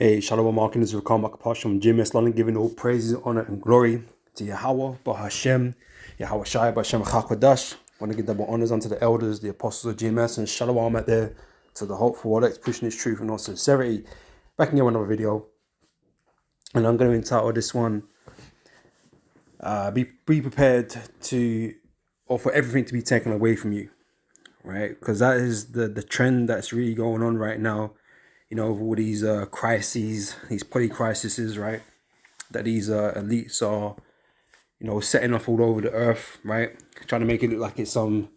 Hey, Shalom Markin is Rakam Makapasham, Jim S. London, giving all praises, honor, and glory to Yahweh, Bahashem, Yahweh Shai, Bahashem Chakwadash. Want to give double honors unto the elders, the apostles of GMS, and Shalom out there to the hopeful Alex, pushing his truth and all sincerity. Back in here with another video, and I'm going to entitle this one, be prepared to, or for everything to be taken away from you, right? Because that is the trend that's really going on right now. You know, with all these crises, these polycrises, right? That these elites are, you know, setting off all over the earth, right? Trying to make it look like it's some,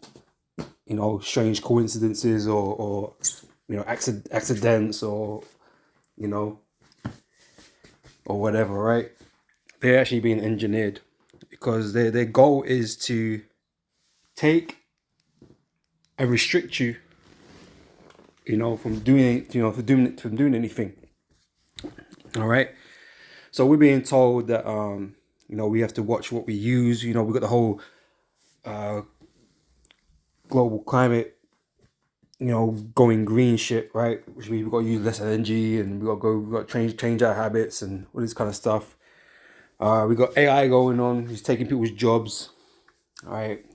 you know, strange coincidences or you know, accidents or, you know, or whatever, right? They're actually being engineered because their goal is to take and restrict you, you know, from doing, you know, from doing anything. All right. So we're being told that, you know, we have to watch what we use. You know, we got the whole global climate, you know, going green shit, right? Which means we've got to use less energy and we've got to change our habits and all this kind of stuff. We got AI going on, who's taking people's jobs, right?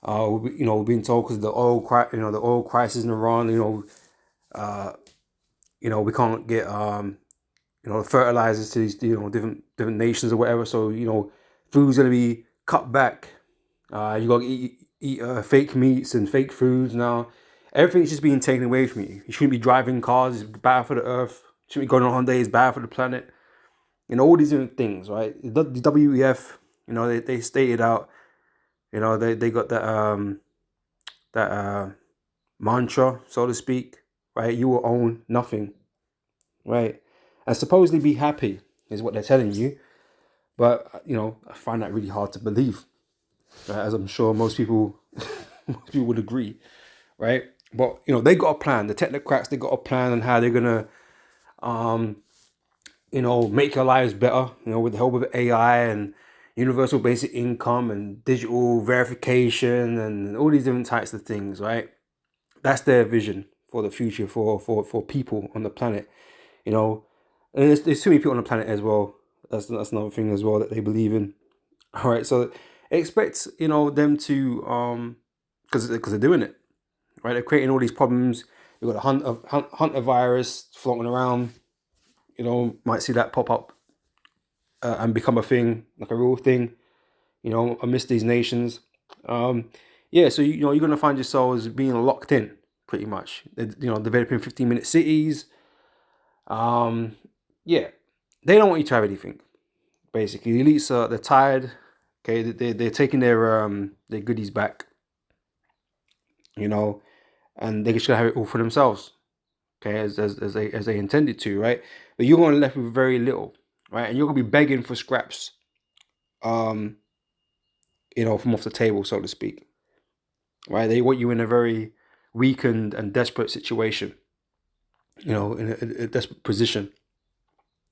You know, we're being told because the oil crisis in Iran, you know, we can't get you know, fertilizers to these, you know, different nations or whatever. So, you know, food's gonna be cut back. You got to eat fake meats and fake foods now. Everything's just being taken away from you. You shouldn't be driving cars. It's bad for the earth. You shouldn't be going on holidays. Bad for the planet. You know, all these different things, right? The WEF, you know, they stated out, you know, they got that mantra, so to speak, right? You will own nothing, right? And supposedly be happy is what they're telling you. But, you know, I find that really hard to believe, right? As I'm sure most people would agree, right? But, you know, they got a plan. The technocrats, they got a plan on how they're going to, you know, make your lives better, you know, with the help of AI and universal basic income and digital verification and all these different types of things, right? That's their vision for the future for people on the planet, you know. And there's too many people on the planet as well. That's another thing as well that they believe in. All right, so expect, you know, them to because they're doing it, right? They're creating all these problems. You've got a hunter virus floating around. You know, might see that pop up and become a thing, like a real thing. You know, amidst these nations. Yeah, so you know you're gonna find yourselves being locked in, pretty much. You know, developing 15-minute cities. Yeah, they don't want you to have anything. Basically, the elites are they're tired. Okay, they're taking their goodies back. You know, and they're just gonna have it all for themselves. Okay, as they intended to, right? But you're gonna be left with very little, right? And you're gonna be begging for scraps. You know, from off the table, so to speak. Right? They want you in a very weakened and desperate situation. You know, in a desperate position.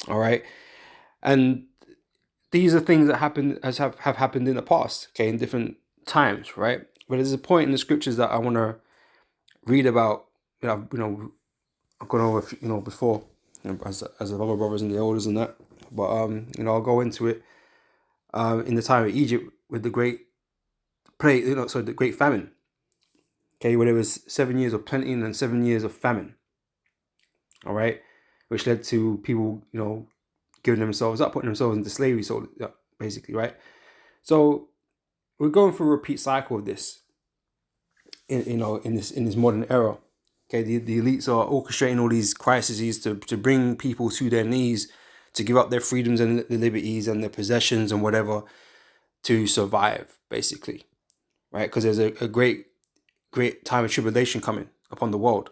All right, and these are things that have happened in the past. Okay, in different times, right? But there's a point in the scriptures that I want to read about. You know, I've gone over, you know, before, you know, as the other brothers and the elders and that. But you know, I'll go into it. In the time of Egypt with the great plague, you know, so the great famine. Okay, where there was 7 years of plenty and then 7 years of famine. All right, which led to people, you know, giving themselves up, putting themselves into slavery, so basically, right? So we're going through a repeat cycle of this, you know, in this modern era. Okay, the elites are orchestrating all these crises to bring people to their knees, to give up their freedoms and their liberties and their possessions and whatever to survive, basically, right? Because there's a great time of tribulation coming upon the world,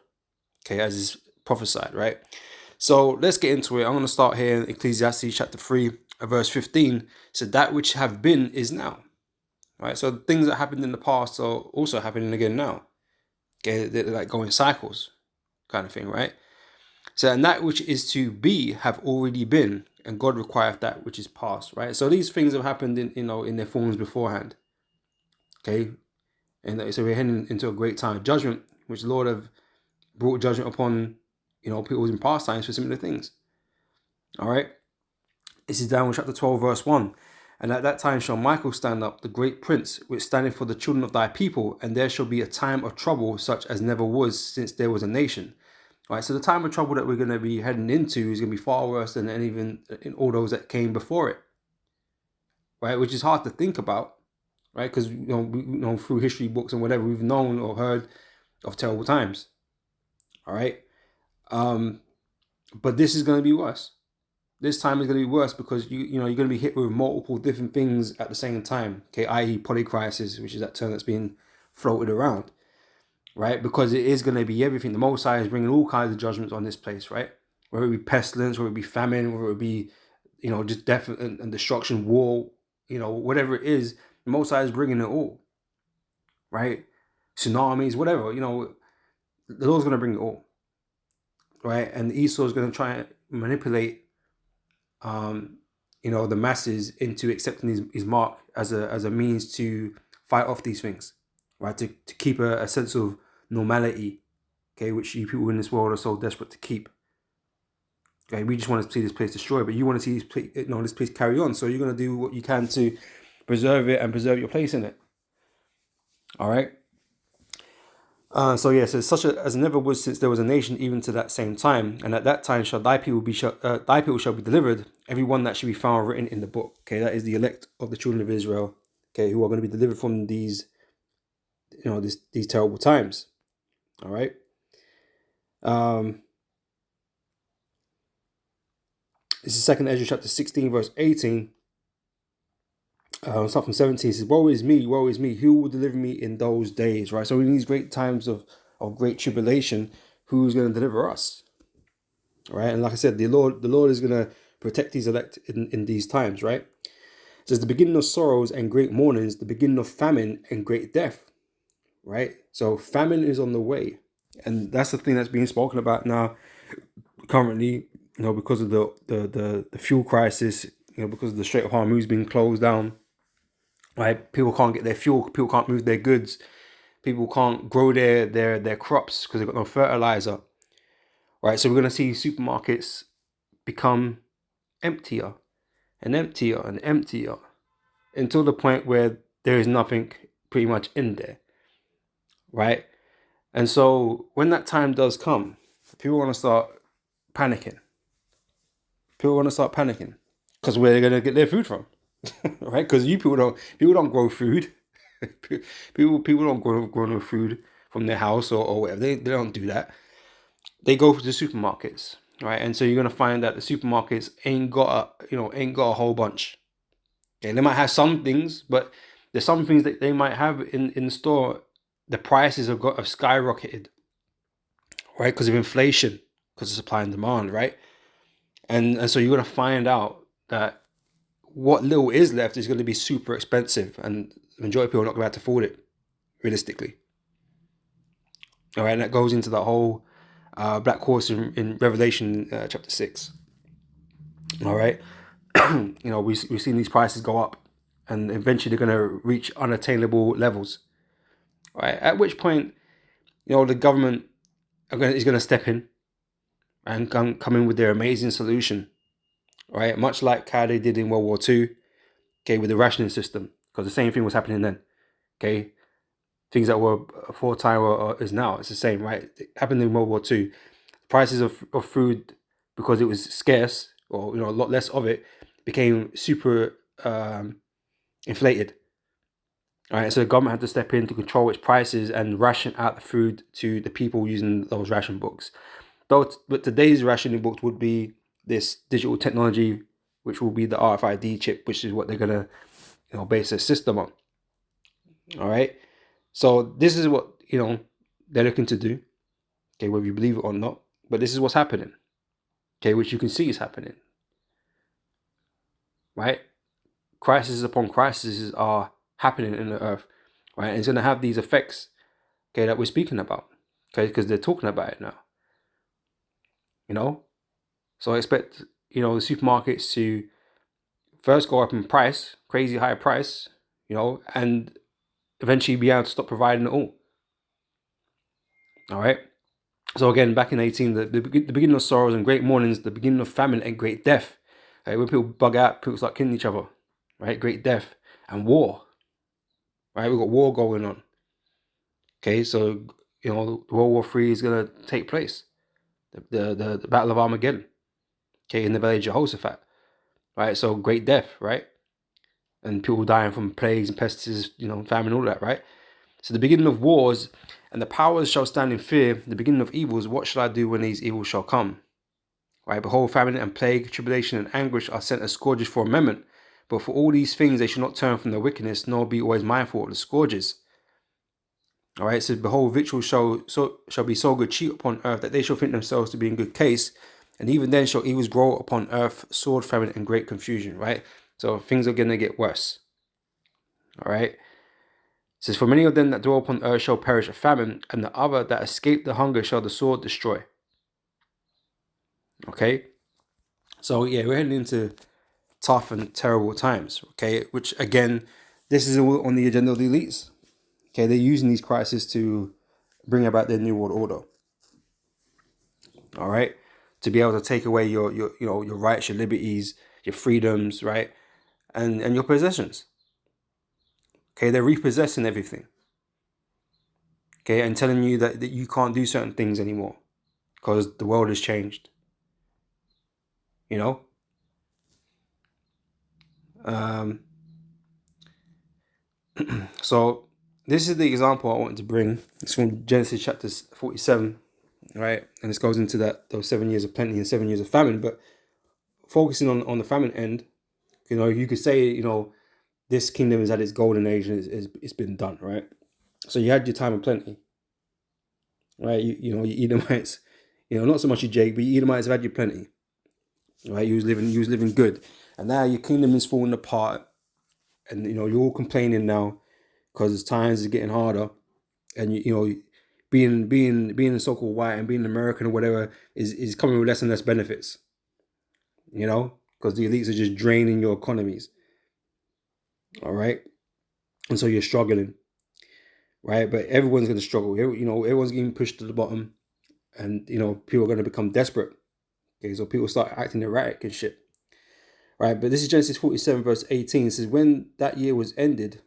okay, as is prophesied, right? So let's get into it. I'm going to start here in Ecclesiastes chapter 3, verse 15. So that which have been is now, right? So things that happened in the past are also happening again now. Okay, they're like going cycles, kind of thing, right? So, and that which is to be have already been, and God requireth that which is past, right? So these things have happened in, you know, in their forms beforehand. Okay, and so we're heading into a great time of judgment, which the Lord have brought judgment upon, people was in pastimes for similar things. All right. This is Daniel chapter 12, verse 1. And at that time shall Michael stand up, the great prince, which standeth for the children of thy people, and there shall be a time of trouble such as never was since there was a nation. All right, so the time of trouble that we're going to be heading into is going to be far worse than even in all those that came before it. Right, which is hard to think about, right? Because through history books and whatever, we've known or heard of terrible times. All right, but this is going to be worse. This time is going to be worse because you're going to be hit with multiple different things at the same time. Okay, i.e., polycrisis, which is that term that's being floated around, right? Because it is going to be everything. The Most High is bringing all kinds of judgments on this place, right? Whether it be pestilence, whether it be famine, whether it be just death and destruction, war, whatever it is, the Most High is bringing it all, right? Tsunamis, whatever, the Lord's going to bring it all, right? And Esau is going to try and manipulate the masses into accepting his mark as a means to fight off these things, right? To keep a sense of normality, okay, which you people in this world are so desperate to keep. Okay, we just want to see this place destroyed, but you want to see this place carry on. So you're going to do what you can to preserve it and preserve your place in it. All right. So such as never was since there was a nation, even to that same time, and at that time shall thy people shall be delivered, every one that shall be found written in the book. Okay, that is the elect of the children of Israel. Okay, who are going to be delivered from these, these terrible times. All right. This is 2 Ezra chapter 16, verse 18. Start from 17. It says, woe is me, who will deliver me in those days? Right. So in these great times of great tribulation, who's going to deliver us? All right. And like I said, the Lord is going to protect his elect in these times. Right. It says the beginning of sorrows and great mournings, the beginning of famine and great death. Right. So famine is on the way. And that's the thing that's being spoken about now currently, because of the fuel crisis, because of the Strait of Hormuz being closed down. Right, people can't get their fuel. People can't move their goods. People can't grow their crops because they've got no fertilizer. Right, so we're going to see supermarkets become emptier and emptier and emptier until the point where there is nothing pretty much in there. Right, and so when that time does come, people want to start panicking. People want to start panicking because where they're going to get their food from. Right, because people don't grow food. people don't grow no food from their house or whatever. They don't do that. They go to the supermarkets, right? And so you're gonna find that the supermarkets ain't got a whole bunch. Okay, they might have some things, but there's some things that they might have in the store. The prices have skyrocketed, right? Because of inflation, because of supply and demand, right? And so you're gonna find out that what little is left is going to be super expensive, and the majority of people are not going to be able to afford it, realistically. All right, and that goes into that whole black horse in Revelation chapter 6. All right, we've seen these prices go up, and eventually they're going to reach unattainable levels. All right, at which point, the government is going to step in and come in with their amazing solution. Right, much like how they did in World War II, okay, with the rationing system, because the same thing was happening then. Okay, things that were aforetime is now. It's the same, right? It happened in World War II. Prices of food, because it was scarce, or a lot less of it, became super inflated. All right, so the government had to step in to control its prices and ration out the food to the people using those ration books. But today's rationing books would be this digital technology, which will be the RFID chip, which is what they're gonna, base their system on. All right, so this is what they're looking to do. Okay, whether you believe it or not, but this is what's happening. Okay, which you can see is happening. Right, crises upon crises are happening in the earth. Right, and it's gonna have these effects. Okay, that we're speaking about. Okay, because they're talking about it now. So I expect the supermarkets to first go up in price, crazy high price, and eventually be able to stop providing it all. All right. So again, back in 18, the beginning of sorrows and great mournings, the beginning of famine and great death. Right? When people bug out, people start killing each other. Right? Great death and war. Right? We've got war going on. Okay, so World War III is gonna take place. The Battle of Armageddon. Okay, in the Valley of Jehoshaphat. Right? So great death, right? And people dying from plagues and pestilence, famine, all that, right? So the beginning of wars, and the powers shall stand in fear, the beginning of evils, what shall I do when these evils shall come? Right? Behold, famine and plague, tribulation and anguish are sent as scourges for a moment. But for all these things they shall not turn from their wickedness, nor be always mindful of the scourges. All right, so behold, victuals shall be so good cheap upon earth that they shall think themselves to be in good case, and even then shall evils grow upon earth, sword, famine, and great confusion. Right? So things are gonna get worse. All right. It says, for many of them that dwell upon earth shall perish of famine, and the other that escape the hunger shall the sword destroy. Okay. So yeah, we're heading into tough and terrible times. Okay, which again, this is on the agenda of the elites. Okay, they're using these crises to bring about their new world order. All right, to be able to take away your rights, your liberties, your freedoms, right, and your possessions. Okay, they're repossessing everything. Okay, and telling you that you can't do certain things anymore because the world has changed. So this is the example I wanted to bring. It's from Genesis chapter 47, right? And this goes into those 7 years of plenty and 7 years of famine. But focusing on the famine end, you could say, this kingdom is at its golden age and it's been done, right? So you had your time of plenty, right? You Edomites, not so much you Jake, but you Edomites have had your plenty, right? You was living good, and now your kingdom is falling apart, and you're all complaining now because times is getting harder, and being a so-called white and being American or whatever is coming with less and less benefits. Because the elites are just draining your economies. All right, and so you're struggling, right? But everyone's going to struggle. Everyone's getting pushed to the bottom, and people are going to become desperate. Okay, so people start acting erratic and shit. Right, but this is Genesis 47 verse 18. It says, when that year was ended,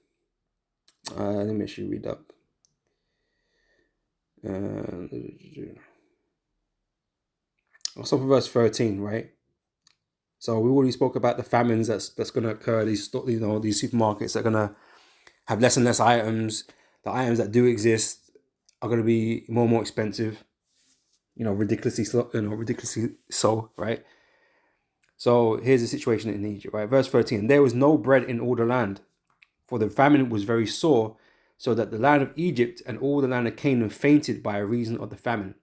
let me actually read up. I'll start with verse 13, right? So we already spoke about the famines that's going to occur. These supermarkets are going to have less and less items. The items that do exist are going to be more and more expensive. Ridiculously so, right? So here's the situation in Egypt, right? Verse 13. There was no bread in all the land, for the famine was very sore, so that the land of Egypt and all the land of Canaan fainted by reason of the famine.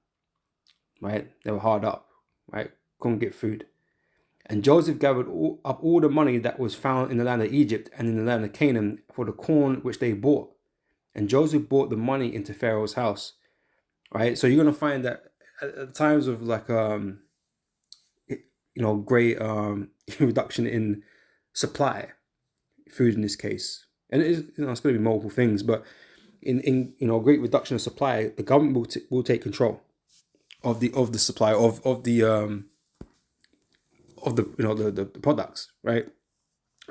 Right? They were hard up, right? Couldn't get food. And Joseph gathered up all the money that was found in the land of Egypt and in the land of Canaan for the corn which they bought. And Joseph brought the money into Pharaoh's house. Right? So you're going to find that at times of great reduction in supply, food in this case. And it's going to be multiple things, but in great reduction of supply, the government will take control of the supply of the the products, right?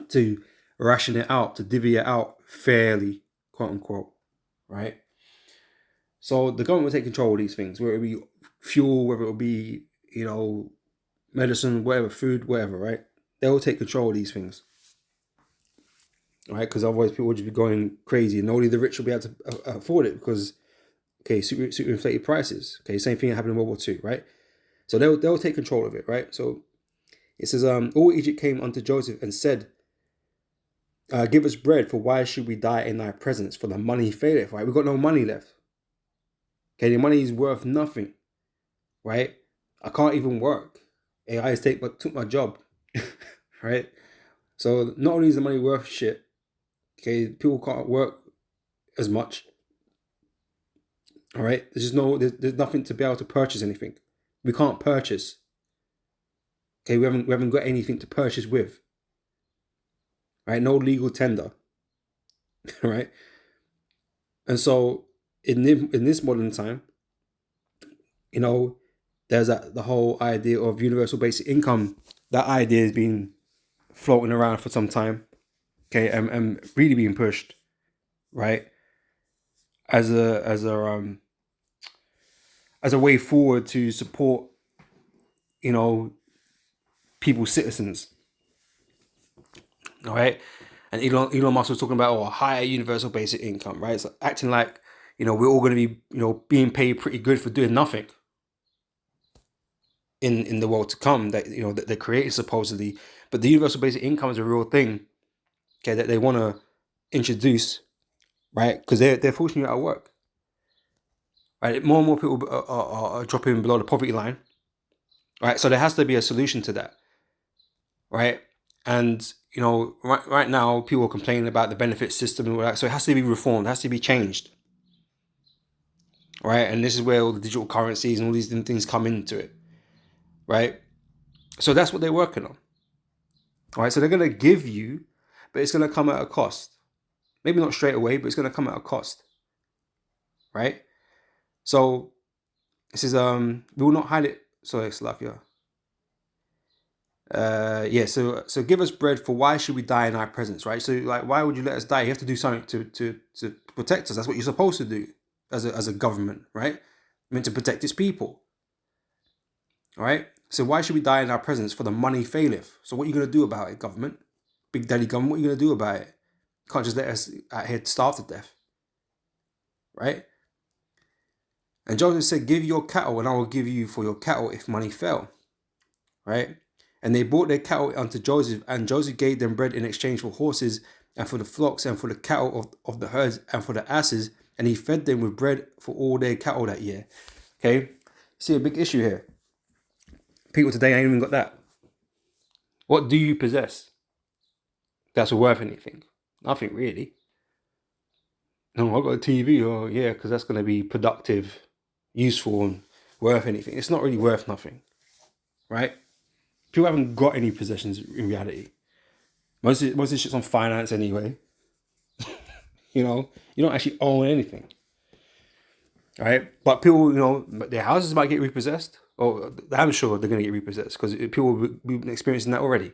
To ration it out, to divvy it out fairly, quote unquote, right? So the government will take control of these things, whether it be fuel, whether it will be medicine, whatever, food, whatever, right? They will take control of these things, right? Because otherwise people will just be going crazy, and only the rich will be able to afford it because super inflated prices. Okay, same thing that happened in World War II, right? So they'll take control of it, right? So it says, all Egypt came unto Joseph and said, give us bread, for why should we die in thy presence? For the money faileth, right? We've got no money left. Okay, the money is worth nothing, right? I can't even work. AI took my job, right? So not only is the money worth shit, okay, people can't work as much. All right, there's nothing to be able to purchase anything. We can't purchase. Okay, we haven't got anything to purchase with. Right, no legal tender. Right, and so in this modern time, you know, there's the whole idea of universal basic income. That idea has been floating around for some time, okay, and really being pushed, right, as a way forward to support, you know, people's citizens, all right. And Elon Musk was talking about a higher universal basic income, right? It's acting like, we're all going to be, being paid pretty good for doing nothing in the world to come, that that they created supposedly. But the universal basic income is a real thing, okay, that they want to introduce, right? Because they're forcing you out of work, right? More and more people are dropping below the poverty line, right? So there has to be a solution to that, right? And right now people are complaining about the benefit system and all that, so it has to be reformed, it has to be changed, right? And this is where all the digital currencies and all these things come into it, right? So that's what they're working on, right? So they're going to give you, but it's going to come at a cost. Maybe not straight away, but it's going to come at a cost, right? So this is we will not hide it. Sorry, Slakia. Yeah. So give us bread, for why should we die in our presence, right? So like, why would you let us die? You have to do something to protect us. That's what you're supposed to do as a government, right? Meant to protect its people. All right. So why should we die in our presence? For the money faileth. So what are you gonna do about it, government? Big Daddy government, what are you gonna do about it? You can't just let us out here starve to death, right? And Joseph said, give your cattle and I will give you for your cattle if money fail, right? And they brought their cattle unto Joseph, and Joseph gave them bread in exchange for horses and for the flocks and for the cattle of the herds and for the asses, and he fed them with bread for all their cattle that year. Okay, see a big issue here. People today ain't even got that. What do you possess that's worth anything? Nothing really. No, I got a TV. Oh yeah, because that's going to be productive, useful, and worth anything. It's not really worth nothing, right? People haven't got any possessions in reality. Most of this shit's on finance anyway. You don't actually own anything, right? But people, their houses might get repossessed. Or I'm sure they're going to get repossessed because people have been experiencing that already.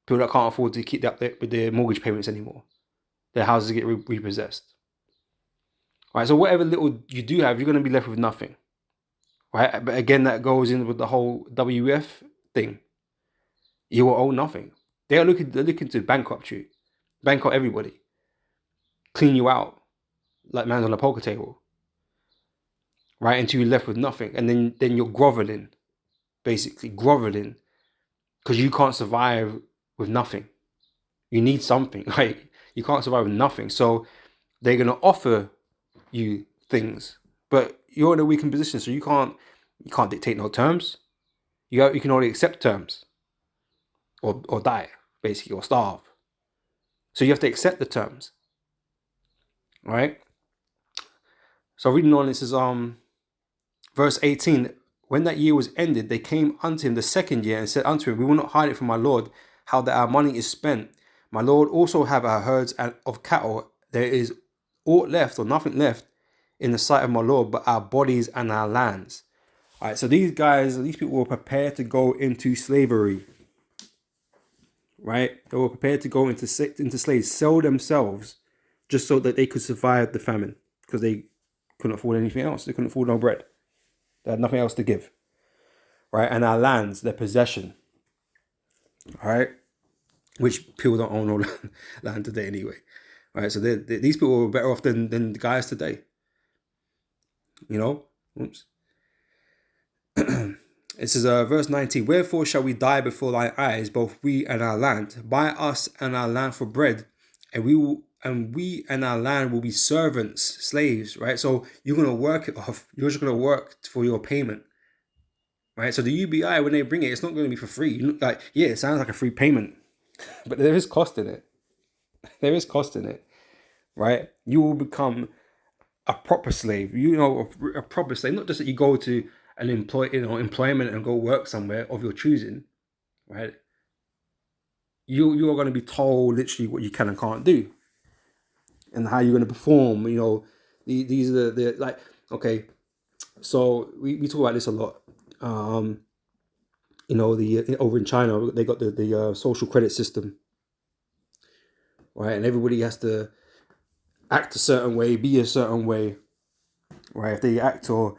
People that can't afford to keep up with their mortgage payments anymore, their houses get repossessed. Right, so whatever little you do have, you're going to be left with nothing. Right, but again, that goes in with the whole WF thing. You will own nothing. They're looking to bankrupt you, bankrupt everybody, clean you out like man's on a poker table. Right, until you're left with nothing, and then you're groveling, basically groveling, because you can't survive with nothing. You need something, right? You can't survive with nothing, so they're gonna offer you things, but you're in a weakened position, so you can't dictate no terms. You can only accept terms, or die, basically, or starve. So you have to accept the terms, right? So reading on, this is verse 18. When that year was ended, they came unto him the second year and said unto him, we will not hide it from my lord, how that our money is spent. My lord also have our herds of cattle. There is aught left or nothing left in the sight of my lord but our bodies and our lands. All right, so these people were prepared to go into slavery, right? They were prepared to go into slaves, sell themselves, just so that they could survive the famine, because they couldn't afford anything else. They couldn't afford no bread. They had nothing else to give, right? And our lands, their possession, all right, which people don't own all land today anyway, right? So these people were better off than the guys today, Oops. This is verse 19. Wherefore shall we die before thy eyes, both we and our land? Buy us and our land for bread, and we and our land will be servants, slaves, right? So you're gonna work it off. You're just gonna work for your payment, right? So the UBI, when they bring it, it's not gonna be for free. It sounds like a free payment, but there is cost in it. There is cost in it, right? You will become a proper slave. A proper slave, not just that you go to an employment and go work somewhere of your choosing, right? You are going to be told literally what you can and can't do, and how you're going to perform. These are the like, okay, So we talk about this a lot. Over in China, they got the social credit system, right? And everybody has to act a certain way, be a certain way, right? If they act or,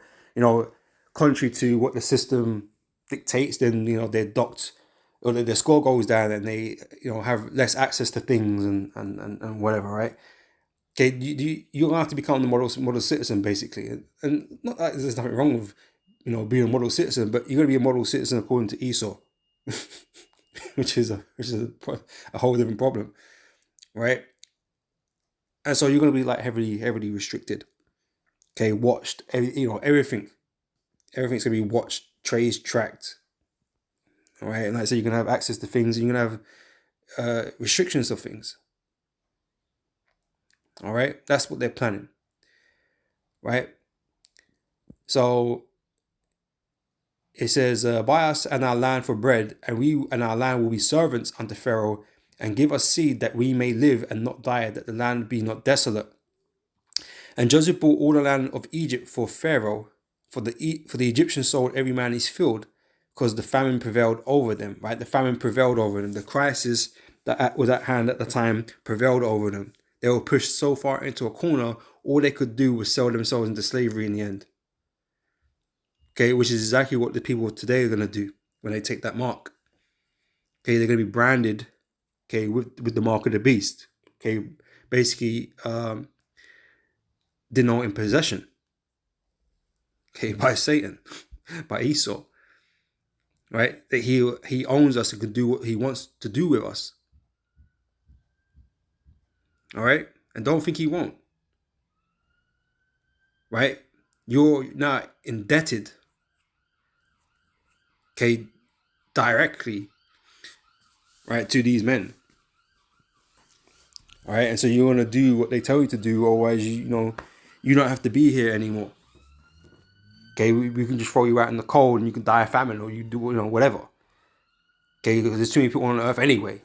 contrary to what the system dictates, then, they're docked or their score goes down and they, have less access to things and whatever, right? Okay, you're gonna have to become the model citizen basically, and not that there's nothing wrong with, being a model citizen, but you're gonna be a model citizen according to Esau, which is a whole different problem, right? And so you're gonna be like heavily restricted. Okay, watched, everything, everything's gonna be watched, traced, tracked. All right, and like I said, you're gonna have access to things, and you're gonna have restrictions of things. All right, that's what they're planning, right? So it says, buy us and our land for bread, and we and our land will be servants unto Pharaoh, and give us seed that we may live and not die, that the land be not desolate. And Joseph bought all the land of Egypt for Pharaoh, for the Egyptians sold every man his field, because the famine prevailed over them. Right, the famine prevailed over them. The crisis that was at hand at the time prevailed over them. They were pushed so far into a corner, all they could do was sell themselves into slavery in the end. Okay, which is exactly what the people today are going to do when they take that mark. Okay, they're going to be branded, okay, with the mark of the beast. Okay, basically denoting possession. Okay, by Satan, by Esau. Right, that he owns us and can do what he wants to do with us. All right, and don't think he won't. Right, you're not indebted. Okay, directly, right, to these men. All right, and so you want to do what they tell you to do, otherwise you don't have to be here anymore. Okay, we can just throw you out in the cold and you can die of famine, or you do whatever. Okay, because there's too many people on earth anyway.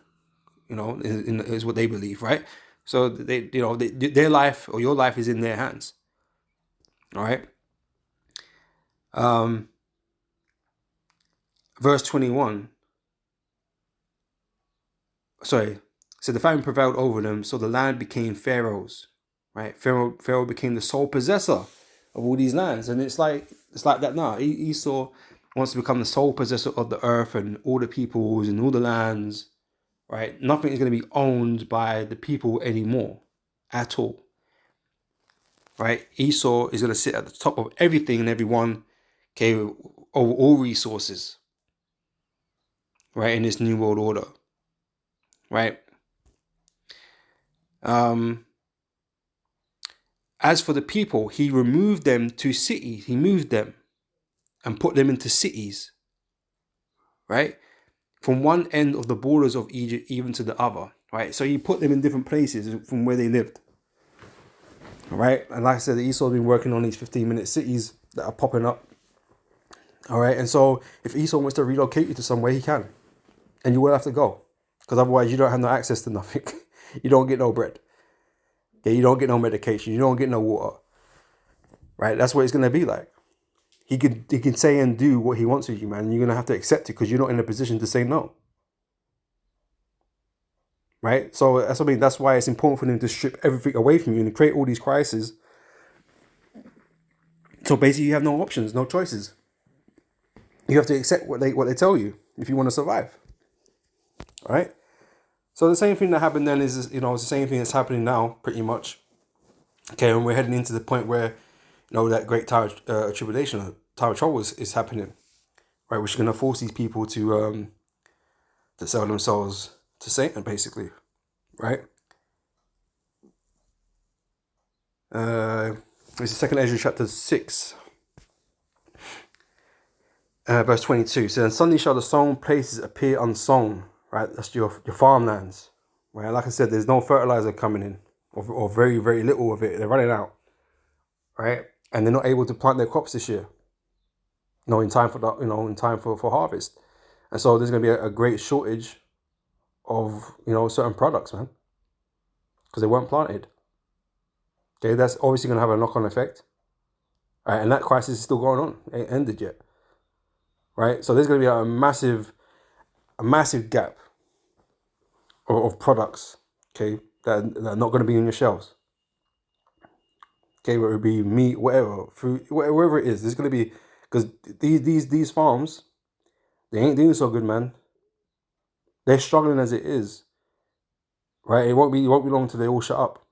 Is what they believe, right? So their life or your life is in their hands. All right. Verse 21. Sorry. So the famine prevailed over them, so the land became Pharaoh's. Right. Pharaoh became the sole possessor of all these lands, and it's like that now. Esau wants to become the sole possessor of the earth and all the peoples and all the lands. Right. Nothing is going to be owned by the people anymore, at all. Right. Esau is going to sit at the top of everything and everyone. Okay, over all resources. Right, in this new world order. Right. As for the people, he removed them to cities. He moved them and put them into cities. Right, from one end of the borders of Egypt even to the other. Right, so he put them in different places from where they lived. All right, and like I said, Esau's been working on these 15-minute cities that are popping up. All right, and so if Esau wants to relocate you to somewhere, he can, and you will have to go, because otherwise you don't have no access to nothing. You don't get no bread. Yeah, you don't get no medication. You don't get no water. Right, that's what it's gonna be like. He can say and do what he wants with you, man. And you're gonna have to accept it because you're not in a position to say no. Right, so that's why it's important for them to strip everything away from you and create all these crises. So basically, you have no options, no choices. You have to accept what they tell you if you want to survive. All right. So the same thing that happened then is it's the same thing that's happening now, pretty much. Okay, and we're heading into the point where that great time of tribulation, time of trouble is happening, right? Which is going to force these people to sell themselves to Satan, basically, right? This is 2nd Ezra chapter 6. Verse 22. So then suddenly shall the sown places appear unsown, right? That's your farmlands, right? Like I said, there's no fertilizer coming in, or very, very little of it. They're running out, right? And they're not able to plant their crops this year, in time for that, in time for harvest. And so there's going to be a great shortage of, certain products, man, because they weren't planted. Okay, that's obviously going to have a knock-on effect, right? And that crisis is still going on. It ain't ended yet, right? So there's going to be a massive gap of products, okay, that are not going to be on your shelves. Okay, whether it be meat, whatever, fruit, whatever it is, there's going to be, because these farms, they ain't doing so good, man. They're struggling as it is, right? It won't be long till they all shut up,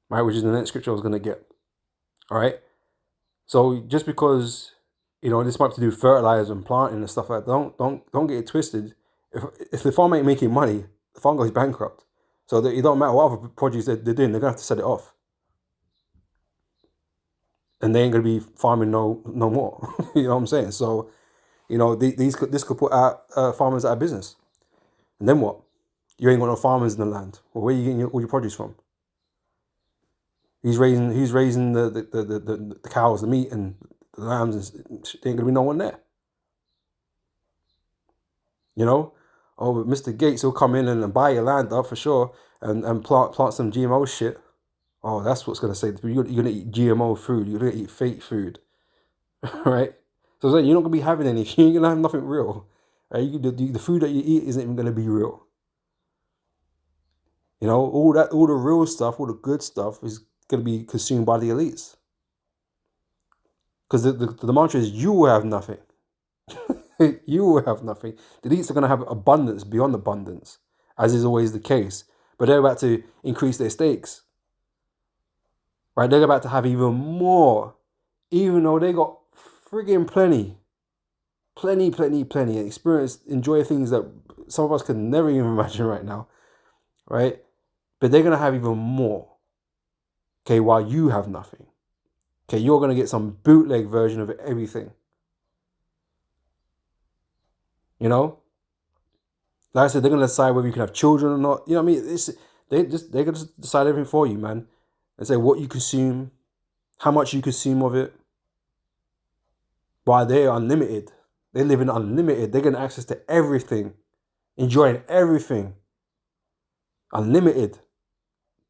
right? Which is the next scripture I was going to get. All right. So just because this might have to do with fertilizer and planting and stuff like that, don't get it twisted. If the farm ain't making money, the farm goes bankrupt. So it don't matter what other produce they're doing, they're gonna have to set it off, and they ain't gonna be farming no more. You know what I'm saying? So this could put farmers out of business, and then what? You ain't got no farmers in the land. Well, where are you getting all your produce from? Who's raising the cows, the meat, and the lambs? There ain't gonna be no one there. Oh, but Mr. Gates will come in and buy your land up for sure, and plant some GMO shit. Oh, that's what's gonna say. You're gonna eat GMO food. You're gonna eat fake food, right? So you're not gonna be having anything. You're gonna have nothing real. Right? The food that you eat isn't even gonna be real. All the real stuff, all the good stuff is gonna be consumed by the elites. Because the mantra is you will have nothing. You will have nothing. The elites are going to have abundance beyond abundance, as is always the case. But they're about to increase their stakes. Right? They're about to have even more, even though they got friggin' plenty, and enjoy things that some of us can never even imagine right now. Right? But they're going to have even more. Okay, while you have nothing. Okay, you're going to get some bootleg version of everything. Like I said, they're gonna decide whether you can have children or not. You know what I mean? They're gonna decide everything for you, man, and say what you consume, how much you consume of it. Why they're unlimited, they're living unlimited. They're getting access to everything, enjoying everything, unlimited.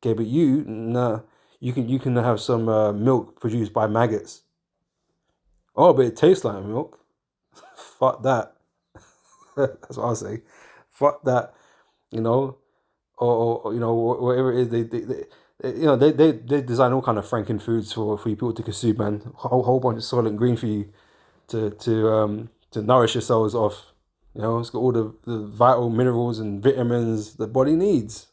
Okay, but you can have some milk produced by maggots. Oh, but it tastes like milk. Fuck that. That's what I say. Fuck that. Or whatever it is, they design all kind of Franken foods for you people to consume, man. Whole bunch of Soylent Green for you to nourish yourselves off. It's got all the vital minerals and vitamins the body needs.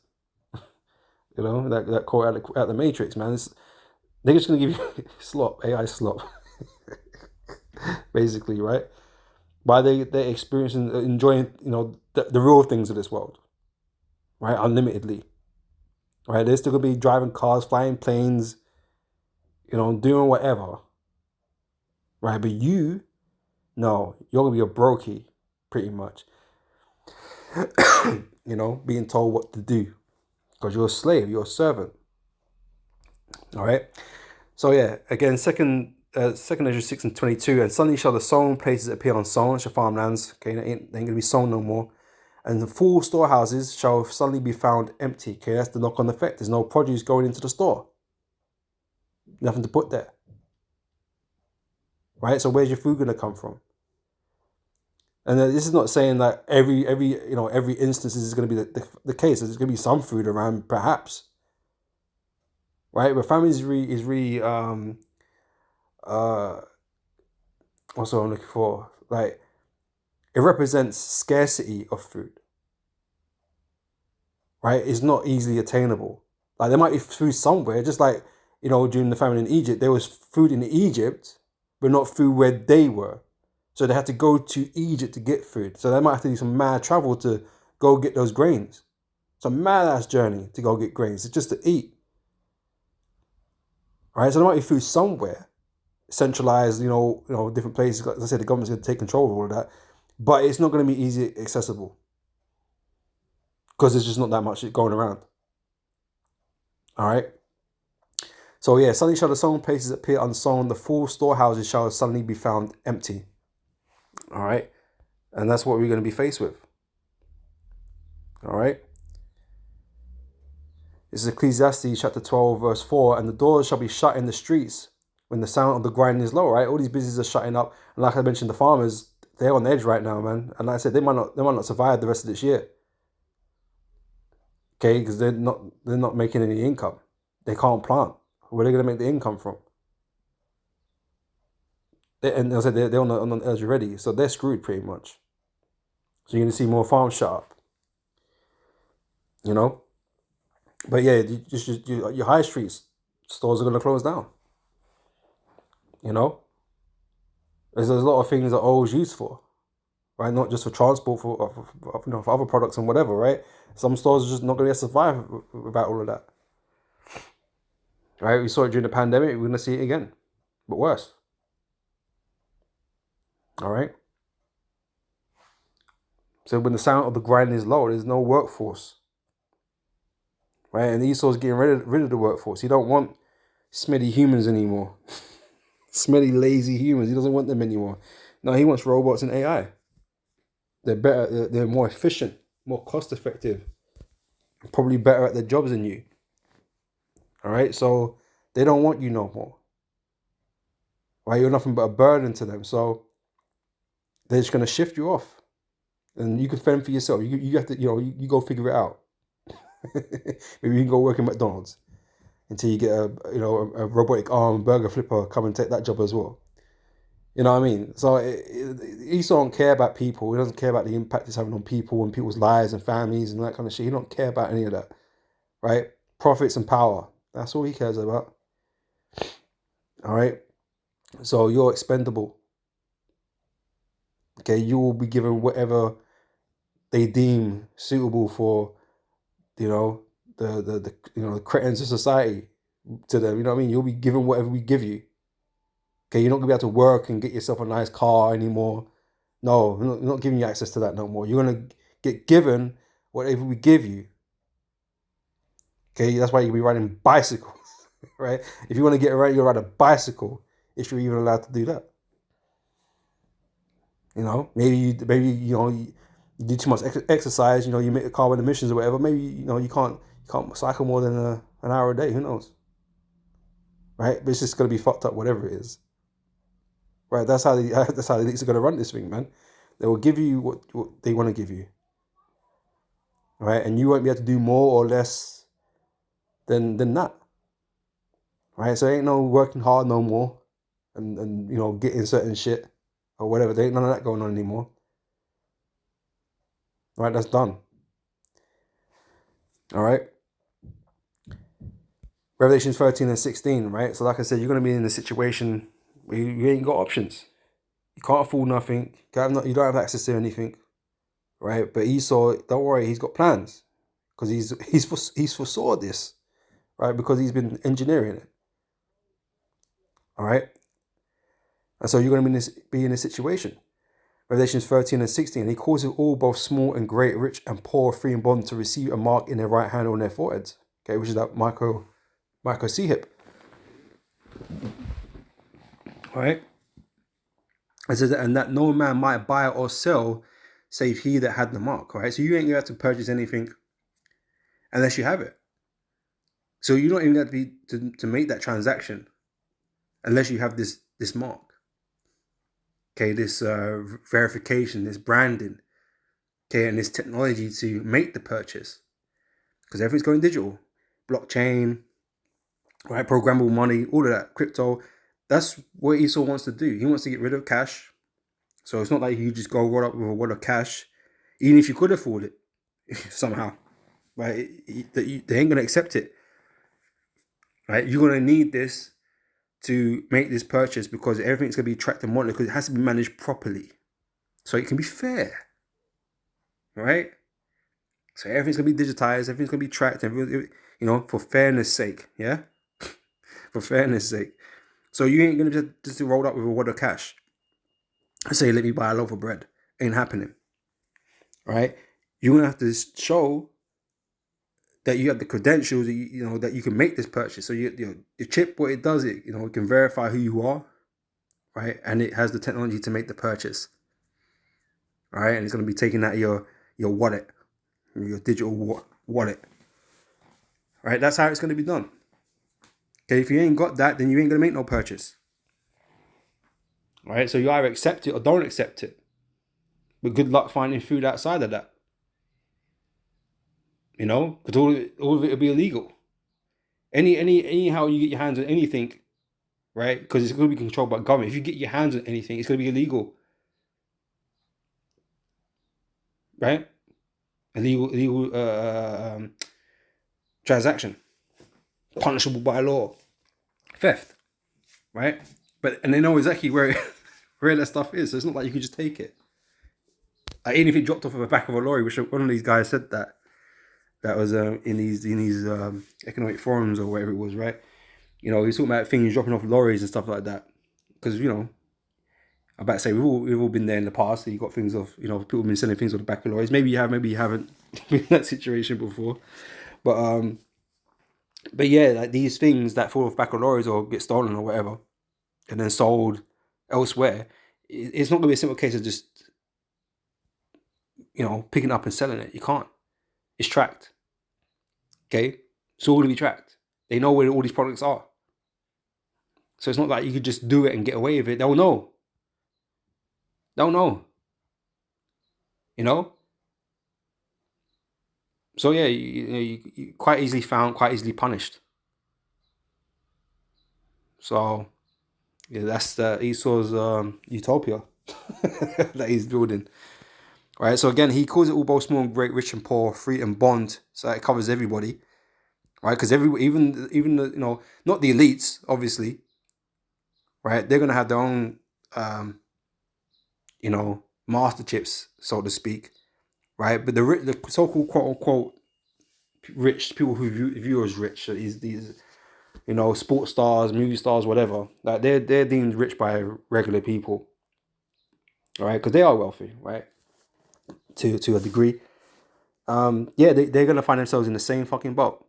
That quote out the Matrix, man. They're just gonna give you slop, AI slop, basically, right? Why they experiencing, enjoying, the real things of this world, right? Unlimitedly, right? They're still gonna be driving cars, flying planes, doing whatever, right? But you're gonna be a brokey, pretty much. Being told what to do because you're a slave, you're a servant. All right. So yeah, again, second Ezra 6:22, and suddenly shall the sown places appear unsown, shall farmlands. Okay, they ain't gonna be sown no more. And the full storehouses shall suddenly be found empty. Okay, that's the knock-on effect. There's no produce going into the store. Nothing to put there. Right? So where's your food gonna come from? And this is not saying that every instance is going to be the case. There's going to be some food around, perhaps. Right? But famine is really what's what I'm looking for? Like, it represents scarcity of food. Right? It's not easily attainable. Like, there might be food somewhere, just like, during the famine in Egypt, there was food in Egypt, but not food where they were. So they had to go to Egypt to get food. So they might have to do some mad travel to go get those grains. It's a mad ass journey to go get grains. It's just to eat. Right? So there might be food somewhere, centralized, different places. As I said, the government's going to take control of all of that. But it's not going to be easy accessible. Because there's just not that much going around. All right? So yeah, suddenly shall the sown places appear unsown. The full storehouses shall suddenly be found empty. All right? And that's what we're going to be faced with. All right? This is Ecclesiastes chapter 12, verse 4. And the doors shall be shut in the streets, when the sound of the grind is low, right? All these businesses are shutting up, and like I mentioned, the farmers, they're on edge right now, man. And like I said, they might not survive the rest of this year, okay? Because they're not making any income. They can't plant. Where are they gonna make the income from? And as I said, they're on the edge already, so they're screwed pretty much. So you're gonna see more farms shut up, you know. But yeah, your high streets stores are gonna close down. You know, there's a lot of things that oil is used for, right? Not just for transport, for other products and whatever, right? Some stores are just not going to survive without all of that, right? We saw it during the pandemic. We're going to see it again, but worse. All right. So when the sound of the grind is low, there's no workforce, right? And Esau's getting rid of the workforce. He don't want smelly humans anymore, smelly lazy humans. He doesn't want them anymore. No, he wants robots and AI. They're better. They're more efficient, more cost effective, probably better at their jobs than you. All right, so they don't want you no more. Right, you're nothing but a burden to them. So they're just gonna shift you off, and you can fend for yourself. You have to, you go figure it out. Maybe you can go work in McDonald's until you get a robotic arm burger flipper come and take that job as well. You know what I mean? So Esau don't care about people. He doesn't care about the impact it's having on people and people's lives and families and that kind of shit. He don't care about any of that, right? Profits and power. That's all he cares about. All right. So you're expendable. Okay, you will be given whatever they deem suitable for, the cretins of society to them. You know what I mean? You'll be given whatever we give you. Okay, you're not gonna be able to work and get yourself a nice car anymore. No, we're not giving you access to that no more. You're gonna get given whatever we give you. Okay, that's why you'll be riding bicycles, right? If you want to get around, you'll ride a bicycle if you're even allowed to do that. Maybe you do too much exercise. You make carbon emissions or whatever. Maybe you can't cycle more than an hour a day. Who knows, right? But it's just gonna be fucked up, whatever it is, right? That's how that's how the elites are gonna run this thing, man. They will give you what they want to give you, right? And you won't be able to do more or less than that, right? So ain't no working hard no more, and getting certain shit or whatever. There ain't none of that going on anymore. Right, that's done. All right. Revelations 13 and 16, right? So like I said, you're going to be in a situation where you ain't got options. You can't afford nothing. You don't have access to anything, right? But Esau, don't worry, he's got plans because he's foresaw this, right? Because he's been engineering it. All right. And so you're going to be in this situation. Revelations 13 and 16. He causes all, both small and great, rich and poor, free and bond, to receive a mark in their right hand or in their foreheads. Okay, which is that microchip. Right? It says, and that no man might buy or sell save he that had the mark. Right? So you ain't going to have to purchase anything unless you have it. So you don't even have to make that transaction unless you have this mark. Okay, this verification, this branding, okay, and this technology to make the purchase, because everything's going digital, blockchain, right, programmable money, all of that, crypto. That's what Esau wants to do. He wants to get rid of cash. So it's not like you just go roll up with a wad of cash, even if you could afford it somehow, right? They ain't going to accept it, right? You're going to need this to make this purchase because everything's going to be tracked and monitored because it has to be managed properly. So it can be fair, right? So everything's going to be digitized, everything's going to be tracked, for fairness sake, yeah? For fairness sake. So you ain't going to just roll up with a wad of cash and say, let me buy a loaf of bread. Ain't happening, right? You're going to have to show that you have the credentials, that you can make this purchase. So your chip, what it does, it can verify who you are, right? And it has the technology to make the purchase, right? And it's going to be taking out your wallet, your digital wallet, right? That's how it's going to be done. Okay, if you ain't got that, then you ain't gonna make no purchase. Right? So you either accept it or don't accept it. But good luck finding food outside of that. You know, because all of it will be illegal. Anyhow you get your hands on anything, right? Because it's going to be controlled by government. If you get your hands on anything, it's going to be illegal, right? Illegal transaction, punishable by law, theft, right? But and they know exactly where where that stuff is. So it's not like you can just take it. Like, even if it dropped off of the back of a lorry, which one of these guys said that was in these economic forums or whatever it was, right? You know, he's talking about things dropping off lorries and stuff like that. Because, you know, I'm about to say we've all been there in the past. So you got things off, you know, people have been selling things on the back of lorries. Maybe you have, maybe you haven't been in that situation before. But yeah, like these things that fall off back of lorries or get stolen or whatever, and then sold elsewhere, it's not gonna be a simple case of just, you know, picking it up and selling it. You can't. It's tracked. Okay, it's all gonna be tracked. They know where all these products are. So it's not like you could just do it and get away with it. They'll know. They'll know. You know. So yeah, you quite easily found, quite easily punished. So yeah, that's the Esau's utopia that he's building. Right. So again, he calls it all both small and great, rich and poor, free and bond. So it covers everybody. Right. Because even the, you know, not the elites, obviously. Right. They're gonna have their own you know, master chips, so to speak. Right. But the so-called quote unquote rich people who view as rich, these you know, sports stars, movie stars, whatever, like they're deemed rich by regular people, right? Because they are wealthy, right? To a degree. Yeah, they're gonna find themselves in the same fucking boat,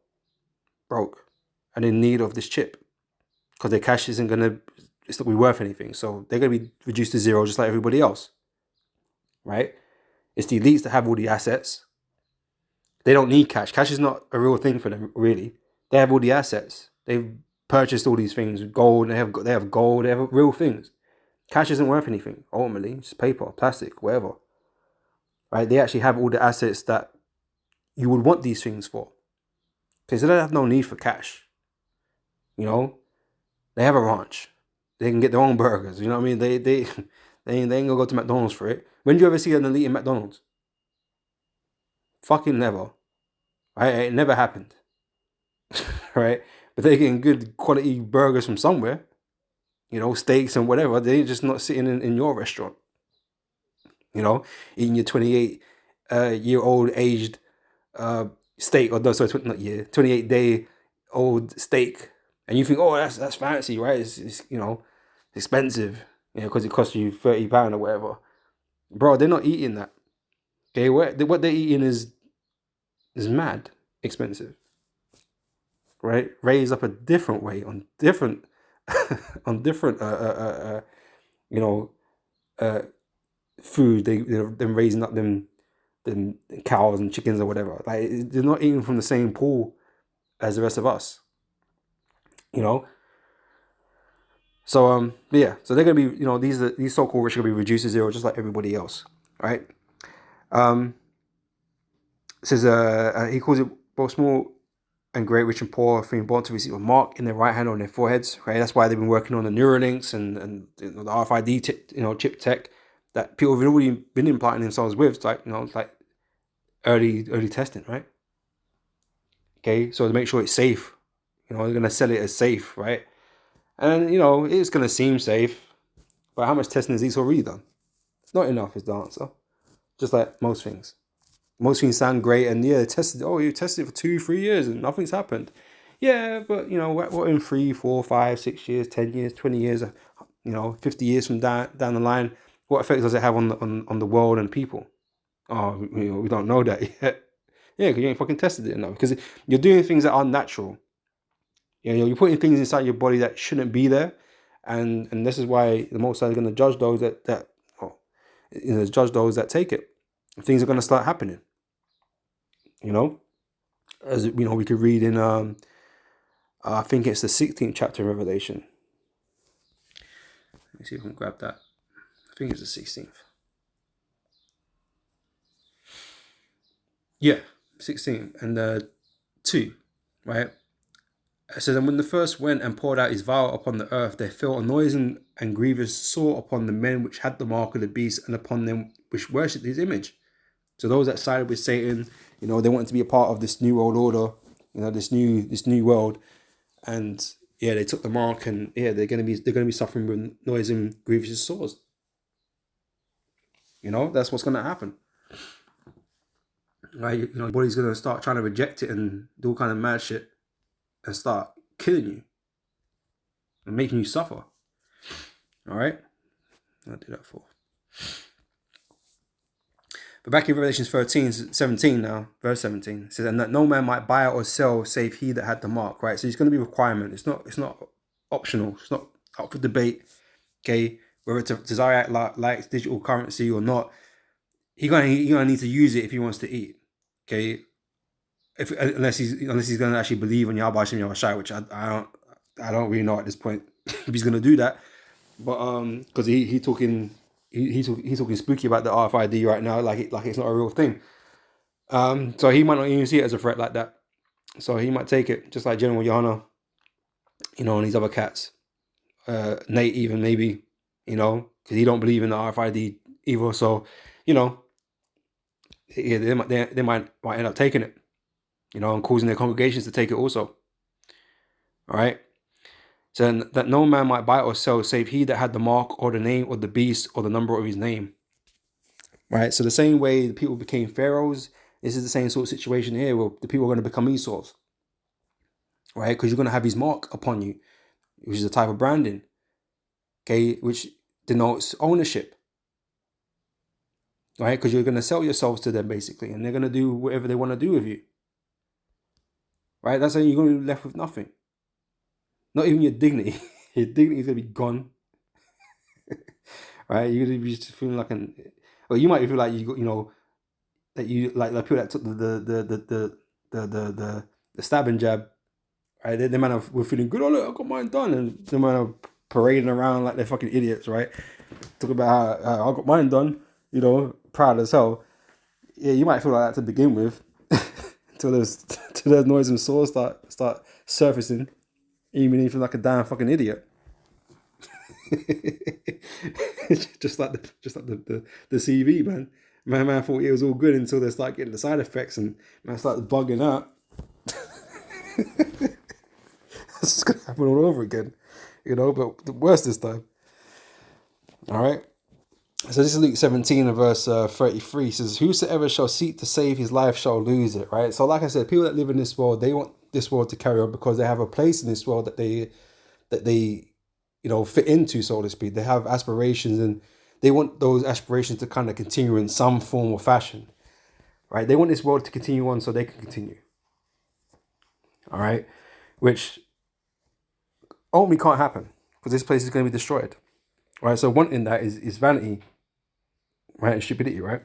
broke, and in need of this chip, because their cash isn't gonna, it's not be worth anything. So they're gonna be reduced to zero, just like everybody else, right? It's the elites that have all the assets. They don't need cash. Cash is not a real thing for them, really. They have all the assets. They've purchased all these things, gold. They have gold. They have real things. Cash isn't worth anything, ultimately. It's paper, plastic, whatever. Right? They actually have all the assets that you would want these things for. Because they don't have no need for cash. You know? They have a ranch. They can get their own burgers. You know what I mean? They ain't gonna go to McDonald's for it. When do you ever see an elite in McDonald's? Fucking never. Right? It never happened. Right? But they're getting good quality burgers from somewhere. You know, steaks and whatever. They're just not sitting in your restaurant. You know, eating your 28 year old aged steak, or no, sorry, not year, 28-day old steak, and you think, oh, that's fancy, right? It's you know, expensive, you know, because it costs you £30 or whatever. Bro, they're not eating that. Okay, what they're eating is mad expensive, right? Raised up a different way on different on different you know food. They're raising up them cows and chickens or whatever. Like, they're not eating from the same pool as the rest of us, you know. So yeah, so they're gonna be, you know, these so-called rich are gonna be reduced to zero, just like everybody else, right? Um, says he calls it both small and great, rich and poor, free and born to receive a mark in their right hand on their foreheads, right? That's why they've been working on the Neuralinks and you know, the RFID chip tech that people have already been implanting themselves with, like, you know, it's like early testing, right? Okay, so to make sure it's safe, you know, they're gonna sell it as safe, right? And you know, it's gonna seem safe, but how much testing has these already done? Not enough is the answer. Just like most things. Most things sound great, and yeah, tested. Oh, you tested it for 2-3 years and nothing's happened. Yeah, but you know, what in 3, 4, 5, 6 years, 10 years, 20 years, you know, 50 years from down the line, what effect does it have on the world and people? Oh, you know, we don't know that yet. Yeah, because you ain't fucking tested it enough. Because you're doing things that are unnatural. You know, you're putting things inside your body that shouldn't be there, and this is why the Most High is going to judge those that you know, judge those that take it. Things are going to start happening. You know, as you know, we could read in I think it's the 16th chapter in Revelation. Let me see if I can grab that. I think it's the 16th. Yeah, 16 and 2, right? It says, and when the first went and poured out his vial upon the earth, there fell a noise and grievous sore upon the men which had the mark of the beast and upon them which worshipped his image. So those that sided with Satan, they wanted to be a part of this new world order, this new world, and yeah, they took the mark, and yeah, they're gonna be suffering with noise and grievous sores. That's what's gonna happen. Right? Your body's gonna start trying to reject it and do all kind of mad shit and start killing you and making you suffer. All right, I'll do that for. But back in Revelation 17 now, verse 17, it says, and that no man might buy or sell save he that had the mark, right? So it's going to be a requirement. It's not optional. It's not up for debate, okay? Whether to desire like digital currency or not, he's gonna need to use it if he wants to eat, okay? Unless he's going to actually believe in Yahweh Hashem Yahushai, which I don't really know at this point if he's going to do that, but because he's talking spooky about the RFID right now, like it's not a real thing. So he might not even see it as a threat like that. So he might take it just like General Yana, and these other cats, Nate even maybe, because he don't believe in the RFID either. So, yeah, they might end up taking it, and causing their congregations to take it also. All right. So that no man might buy or sell save he that had the mark or the name or the beast or the number of his name. Right. So the same way the people became pharaohs, this is the same sort of situation here where the people are going to become Esau's. Right. Because you're going to have his mark upon you, which is a type of branding. Okay. Which denotes ownership. Right. Because you're going to sell yourselves to them basically, and they're going to do whatever they want to do with you. Right. That's how you're going to be left with nothing. Not even your dignity. Your dignity is going to be gone. Right. You're going to be just feeling like or you might feel like that you like people that took the stabbing jab, right? They might have were feeling good. Oh look, I got mine done, and they might have parading around like they're fucking idiots, right? Talk about how I got mine done, proud as hell. Yeah, you might feel like that to begin with, until those noise and sores start surfacing, even if you're like a damn fucking idiot. just like the CV, man. Man thought it was all good until they start getting the side effects and man started bugging out. This is gonna happen all over again, but the worst this time. All right. So this is Luke 17 and verse 33. It says, whosoever shall seek to save his life shall lose it. Right. So like I said, people that live in this world, they want this world to carry on because they have a place in this world that they fit into, so to speak. They have aspirations and they want those aspirations to kind of continue in some form or fashion, right? They want this world to continue on so they can continue. All right. Which only can't happen because this place is going to be destroyed. Right. So wanting that is vanity, right? And stupidity, right?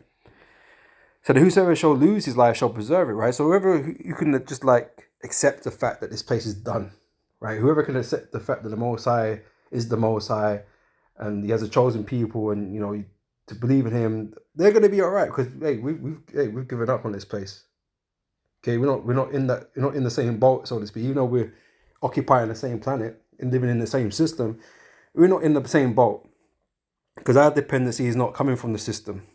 So the whosoever shall lose his life shall preserve it, right? So whoever you can just like accept the fact that this place is done, right? Whoever can accept the fact that the Most High is the Most High, and he has a chosen people, and to believe in him, they're going to be all right because hey, we've given up on this place. Okay, we're not in the same boat, so to speak. Even though we're occupying the same planet and living in the same system, we're not in the same boat because our dependency is not coming from the system.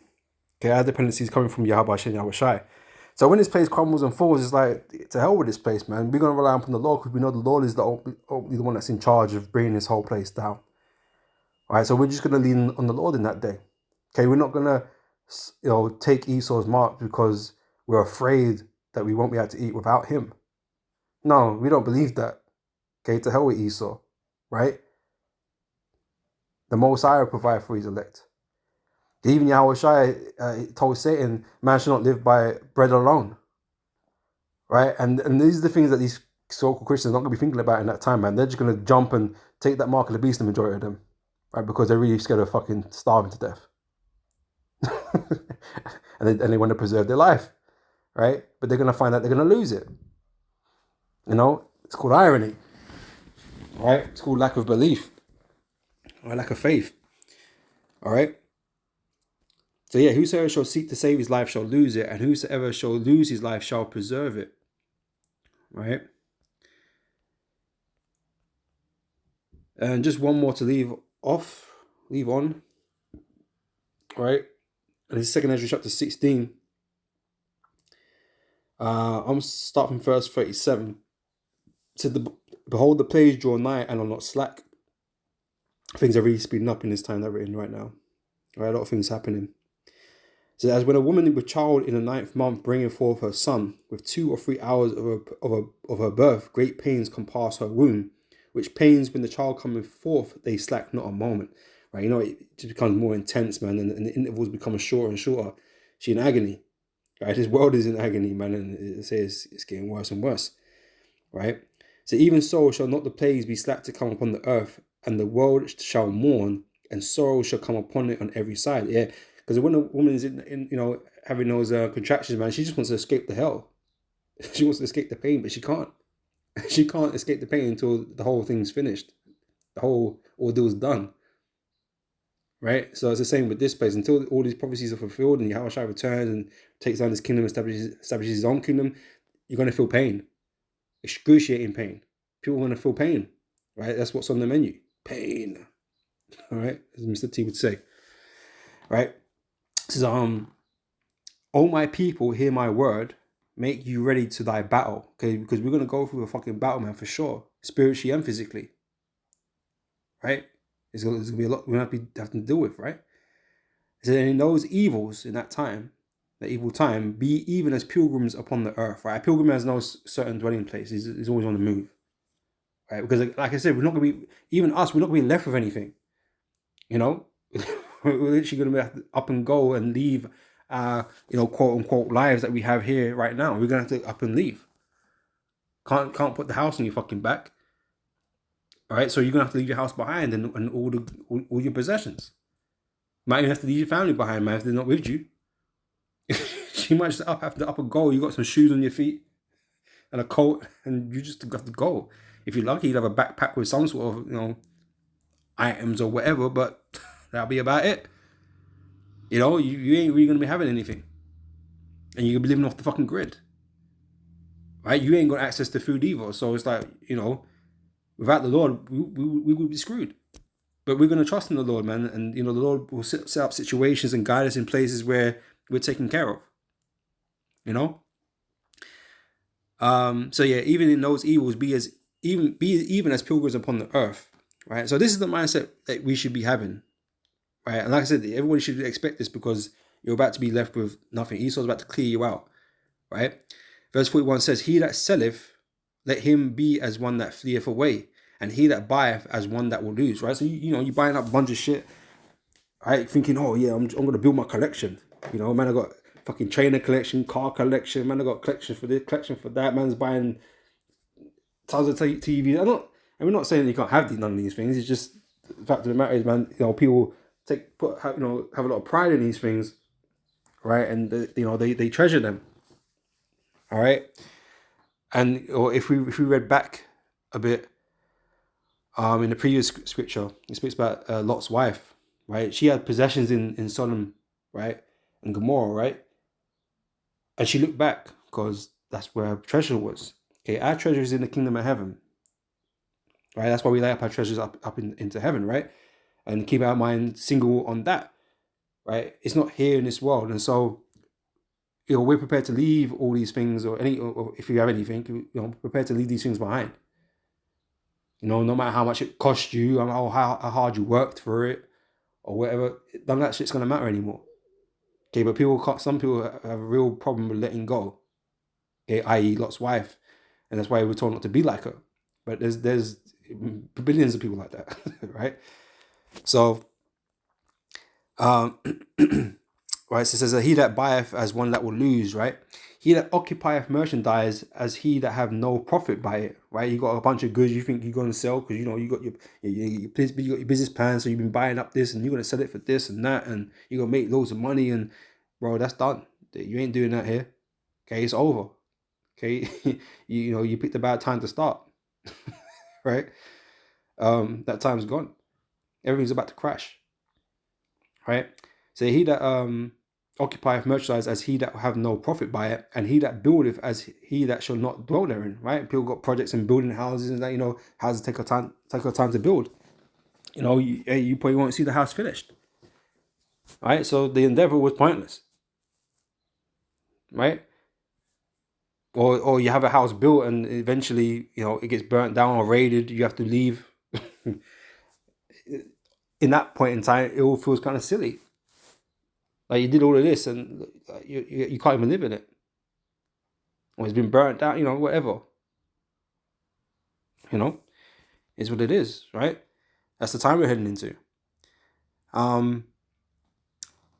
Okay, our dependency is coming from Yahweh Hashem Yahushai. So when this place crumbles and falls, it's like, to hell with this place, man. We're going to rely upon the Lord because we know the Lord is the only one that's in charge of bringing this whole place down. All right, so we're just going to lean on the Lord in that day. Okay, we're not going to, take Esau's mark because we're afraid that we won't be able to eat without him. No, we don't believe that. Okay, to hell with Esau, right? The Most High will provide for his elect. Even Yahushua told Satan, man shall not live by bread alone. Right? And these are the things that these so-called Christians are not going to be thinking about in that time, man. They're just going to jump and take that mark of the beast, the majority of them. Right? Because they're really scared of fucking starving to death. and they want to preserve their life. Right? But they're going to find out they're going to lose it. It's called irony. All right, it's called lack of belief or lack of faith. All right. So yeah, whosoever shall seek to save his life shall lose it, and whosoever shall lose his life shall preserve it. Right. And just one more to leave on. Right. And it's 2 Ezra chapter 16. I'm starting from verse 37. It said, behold, the plagues draw nigh and are not slack. Things are really speeding up in this time that we're in right now. Right, a lot of things happening. So as when a woman with child in the 9th month bringing forth her son, with 2 or 3 hours of her birth, great pains compass her womb, which pains when the child cometh forth, they slack not a moment. Right, it just becomes more intense, man, and the intervals become shorter and shorter. She's in agony. Right, this world is in agony, man, and it says it's getting worse and worse. Right? So even so shall not the plagues be slack to come upon the earth, and the world shall mourn, and sorrow shall come upon it on every side. Yeah, because when a woman is in having those contractions, man, she just wants to escape the hell. She wants to escape the pain, but she can't. She can't escape the pain until the whole thing's finished. The whole ordeal's done. Right? So it's the same with this place. Until all these prophecies are fulfilled and Yahushua returns and takes down his kingdom, establishes his own kingdom, you're going to feel pain. Excruciating pain. People are going to feel pain. Right? That's what's on the menu. Pain. All right? As Mr. T would say. Right? It says, "O my people, hear my word. Make you ready to thy battle." Okay? Because we're going to go through a fucking battle, man, for sure. Spiritually and physically. Right? There's going to be a lot we're going to have to deal with, right? So in those evils, in that time, the evil time, be even as pilgrims upon the earth, right? A pilgrim has no certain dwelling place. He's always on the move, right? Because like I said, we're not going to be, even us, we're not going to be left with anything, We're literally going to have to up and go and leave, quote unquote lives that we have here right now. We're going to have to up and leave. Can't put the house on your fucking back. All right, so you're going to have to leave your house behind and all your possessions. Might even have to leave your family behind, man, if they're not with you. You might just have to up and go. You got some shoes on your feet and a coat, and you just have to go. If you're lucky, you'd have a backpack with some sort of, items or whatever, but that'll be about it. You ain't really gonna be having anything, and you're gonna be living off the fucking grid, right? You ain't got access to food either, so it's like, without the Lord, we would be screwed. But we're gonna trust in the Lord, man, and the Lord will set up situations and guide us in places where we're taken care of. So yeah, even in those evils, be even as pilgrims upon the earth, right? So this is the mindset that we should be having, right? And like I said, everybody should expect this because you're about to be left with nothing. Esau's about to clear you out, right? Verse 41 says, "He that selleth, let him be as one that fleeth away, and he that buyeth as one that will lose," right? So you're buying up a bunch of shit, right? Thinking, oh yeah, I'm gonna build my collection. Man, I got fucking trainer collection, car collection. Man, I got collection for this, collection for that. Man's buying tons of TVs. And we're not saying that you can't have none of these things. It's just the fact of the matter is, man, people have a lot of pride in these things, right? And they treasure them. All right. And or if we read back a bit, in the previous scripture, it speaks about Lot's wife, right? She had possessions in Sodom, right, and Gomorrah, right? And she looked back because that's where her treasure was. Okay, our treasure is in the kingdom of heaven, right? That's why we lay up our treasures up into heaven, right? And keep our mind single on that, right? It's not here in this world, and so we're prepared to leave all these things, or if you have anything, prepared to leave these things behind. No matter how much it cost you, or how hard you worked for it, or whatever, none of that shit's gonna matter anymore. Okay, but some people have a real problem with letting go. Okay, i.e. Lot's wife, and that's why we're told not to be like her. But there's billions of people like that, right? So, right, so it says that he that buyeth as one that will lose, right? He that occupieth merchandise as he that have no profit by it, right? You got a bunch of goods you think you're going to sell because you got your business plan, so you've been buying up this and you're going to sell it for this and that, and you're going to make loads of money, and bro, that's done. You ain't doing that here. Okay, it's over. Okay, you picked a bad time to start, right? that time's gone. Everything's about to crash, right? So he that occupieth merchandise as he that have no profit by it, and he that buildeth as he that shall not dwell therein, right? People got projects and building houses, and that, you know, houses take a time to build. You know, you probably won't see the house finished, right? So the endeavor was pointless, right? Or you have a house built and eventually, you know, it gets burnt down or raided, you have to leave. In that point in time, it all feels kind of silly. Like, you did all of this and you can't even live in it. Or it's been burnt down, you know, whatever. You know, is what it is, right? That's the time we're heading into.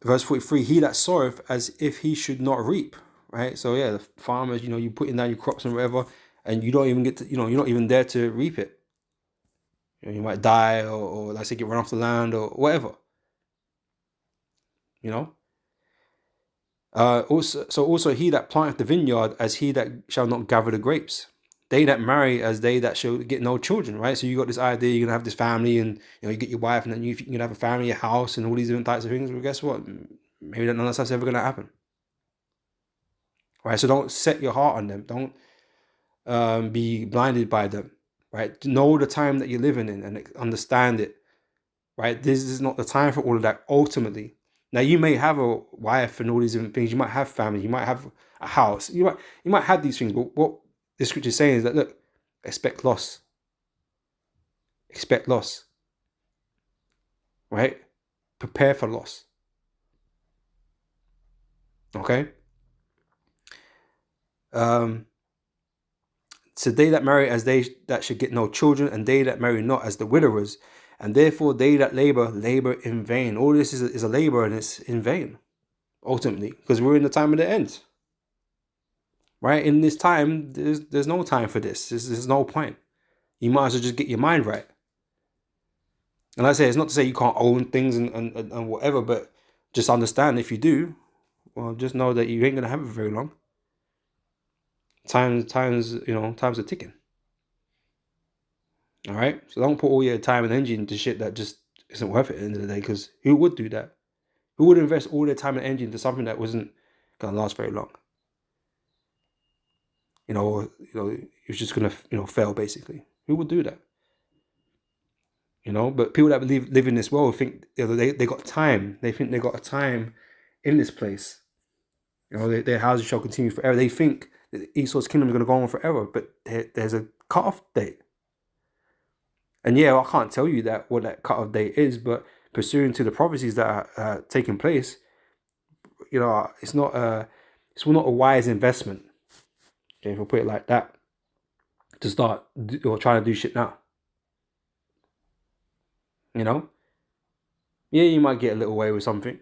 Verse 43, he that soweth as if he should not reap, right? So yeah, the farmers, you know, you putting down your crops and whatever, and you don't even get to, you know, you're not even there to reap it. You know, you might die, or let's say get run off the land or whatever. You know. Also he that planteth the vineyard as he that shall not gather the grapes. They that marry as they that shall get no children, right? So you got this idea, you're gonna have this family, and you know, you get your wife, and then you're gonna have a family, a house, and all these different types of things. Well, guess what? Maybe none of that's ever gonna happen, right? So don't set your heart on them. Don't be blinded by them, right? Know the time that you're living in and understand it, right? This is not the time for all of that. Ultimately, now you may have a wife and all these different things. You might have family. You might have a house. You might have these things. But what the scripture is saying is that, look, expect loss. Expect loss. Right? Prepare for loss. Okay? So they that marry as they that should get no children, and they that marry not as the widowers, and therefore they that labor in vain. All this is a labor, and it's in vain, ultimately, because we're in the time of the end. Right? In this time, there's no time for this. There's no point. You might as well just get your mind right. And like I say, it's not to say you can't own things and whatever, but just understand, if you do, well, just know that you ain't gonna have it very long. Times are ticking. All right, so don't put all your time and energy into shit that just isn't worth it at the end of the day. Because who would do that? Who would invest all their time and energy into something that wasn't gonna last very long? It was just gonna fail, basically. Who would do that? But people that live in this world think they got time. They think they got a time in this place. Their houses shall continue forever. They think that Esau's kingdom is going to go on forever, but there's a cut-off date. And yeah, I can't tell you what that cut-off date is, but pursuant to the prophecies that are taking place, it's not a wise investment. Okay, if we put it like that, to start or trying to do shit now. Yeah, you might get a little away with something,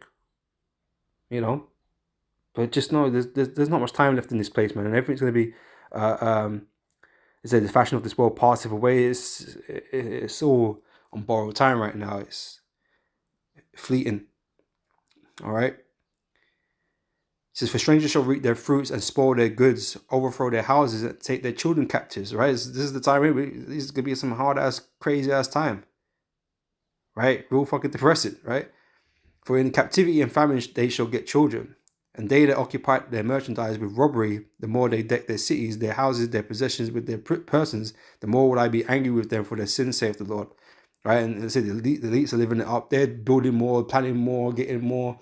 but just know there's not much time left in this place, man, and everything's going to be, the fashion of this world passeth away. It's all on borrowed time right now. It's fleeting. All right. It says, for strangers shall reap their fruits and spoil their goods, overthrow their houses and take their children captives. Right. This is the time. This is gonna be some hard ass, crazy ass time. Right. Real fucking depressing. Right. For in captivity and famine they shall get children, and they that occupy their merchandise with robbery, the more they deck their cities, their houses, their possessions with their persons, the more will I be angry with them for their sins, saith the Lord. Right? And they say the elites are living it up. They're building more, planning more, getting more,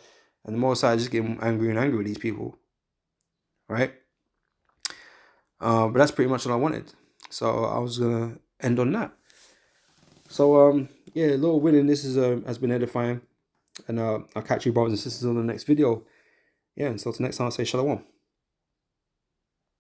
and the more side just getting angry and angry with these people. Right? But that's pretty much what I wanted. So I was gonna end on that. So yeah, Lord willing, this has been edifying. And I'll catch you brothers and sisters on the next video. Yeah, until next time, I say shalom.